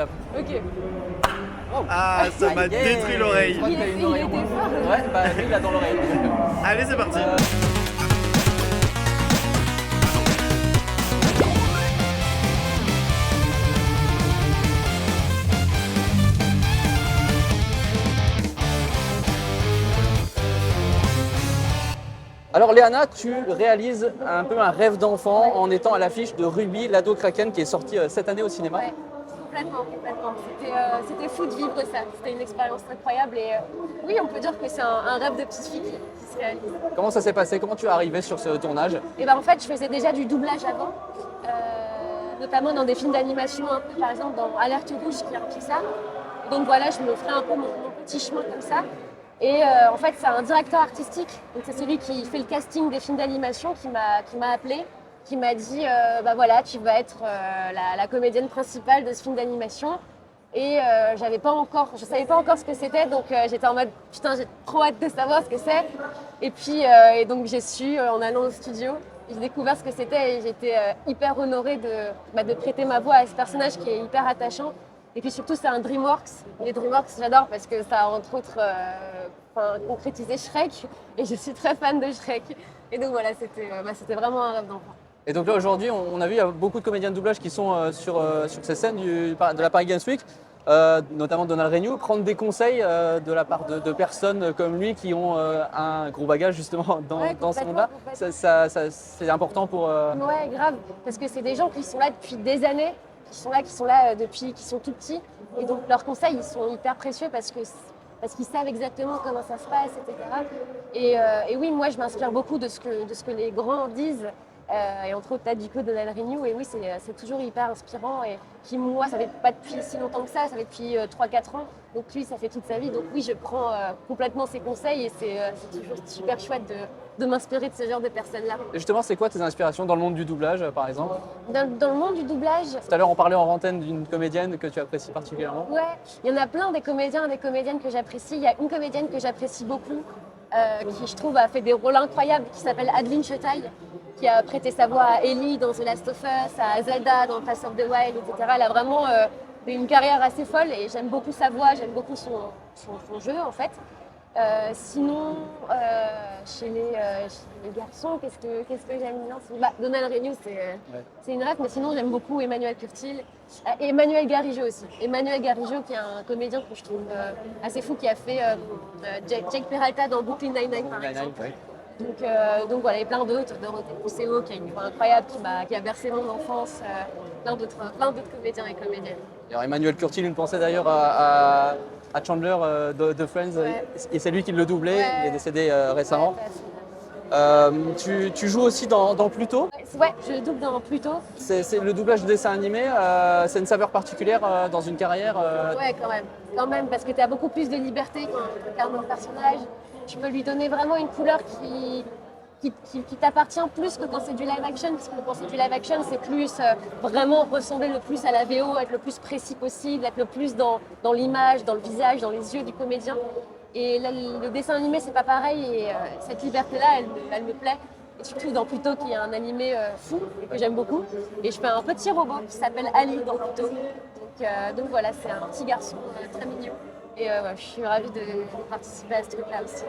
Ok. Ah, ça m'a détruit l'oreille. Je crois que t'as une oreille en moins. Ouais, bah lui il a dans l'oreille. Allez, c'est parti. Alors Léana, tu réalises un peu un rêve d'enfant en étant à l'affiche de Ruby, l'ado Kraken qui est sorti cette année au cinéma. Ouais, complètement. C'était fou de vivre ça. C'était une expérience incroyable et oui, on peut dire que c'est un rêve de petite fille qui se réalise. Comment ça s'est passé? Comment tu es arrivé sur ce tournage? Et ben en fait, je faisais déjà du doublage avant, notamment dans des films d'animation, un peu par exemple dans Alerte Rouge qui est un Pixar. Donc voilà, je me ferais un peu mon petit chemin comme ça. Et en fait, c'est un directeur artistique, donc c'est celui qui fait le casting des films d'animation qui m'a appelé, qui m'a dit bah voilà, tu vas être la comédienne principale de ce film d'animation. Et je savais pas encore ce que c'était, donc j'étais en mode putain, j'ai trop hâte de savoir ce que c'est. Et puis et donc j'ai su en allant au studio, j'ai découvert ce que c'était et j'étais hyper honorée de prêter ma voix à ce personnage qui est hyper attachant. Et puis surtout, c'est un DreamWorks. Les DreamWorks, j'adore parce que ça a entre autres concrétisé Shrek. Et je suis très fan de Shrek. Et donc voilà, c'était vraiment un rêve d'enfant. Et donc là aujourd'hui, on a vu il y a beaucoup de comédiens de doublage qui sont sur ces scènes de la Paris Games Week, notamment Donald Renew, prendre des conseils de la part de personnes comme lui qui ont un gros bagage justement dans ce monde-là. C'est important pour... Ouais, grave. Parce que c'est des gens qui sont là depuis des années, qui sont là depuis qu'ils sont tout petits. Et donc leurs conseils, ils sont hyper précieux parce qu'ils savent exactement comment ça se passe, etc. Et oui, moi, je m'inspire beaucoup de ce que les grands disent. Et entre autres, du coup, Donald Renew. Et oui, c'est toujours hyper inspirant. Et qui, moi, ça fait pas depuis si longtemps que ça fait depuis 3-4 ans. Donc lui, ça fait toute sa vie. Donc oui, je prends complètement ses conseils. Et c'est toujours super chouette de m'inspirer de ce genre de personnes-là. Et justement, c'est quoi tes inspirations dans le monde du doublage, par exemple? Dans le monde du doublage... Tout à l'heure, on parlait en antenne d'une comédienne que tu apprécies particulièrement. Ouais, il y en a plein des comédiens et des comédiennes que j'apprécie. Il y a une comédienne que j'apprécie beaucoup, qui, je trouve, a fait des rôles incroyables, qui s'appelle Adeline Chetaille, qui a prêté sa voix à Ellie dans The Last of Us, à Zelda dans Breath of the Wild, etc. Elle a vraiment une carrière assez folle et j'aime beaucoup sa voix, j'aime beaucoup son jeu, en fait. Sinon, chez les garçons, qu'est-ce que j'aime bien? Donald Renew, c'est une rêve, mais sinon j'aime beaucoup Emmanuel Curtil et Emmanuel Garijo aussi. Emmanuel Garijo, qui est un comédien que je trouve assez fou, qui a fait Jake Peralta dans Brooklyn Nine-Nine, par exemple. Donc voilà, et plein d'autres, Dorothée Pousseau, qui a une voix incroyable, qui a bercé mon enfance, plein d'autres comédiens et comédiennes. Alors Emmanuel Curtil, une pensée d'ailleurs à Chandler de Friends, ouais. Et c'est lui qui le doublait, ouais. Il est décédé récemment. Ouais, tu joues aussi dans Pluto? Ouais, je double dans Pluto. C'est le doublage de dessin animé, c'est une saveur particulière dans une carrière Ouais, quand même, parce que tu as beaucoup plus de liberté quand tu incarnes un personnage. Tu peux lui donner vraiment une couleur qui t'appartient plus que quand c'est du live action, parce que quand c'est du live action, c'est plus vraiment ressembler le plus à la VO, être le plus précis possible, être le plus dans l'image, dans le visage, dans les yeux du comédien. Et là, le dessin animé, c'est pas pareil, et cette liberté-là, elle me plaît. Et surtout dans Pluto, qui est un animé fou, et que j'aime beaucoup. Et je fais un petit robot qui s'appelle Ali dans Pluto. Donc voilà, c'est un petit garçon très mignon. Et je suis ravie de participer à ce truc-là aussi.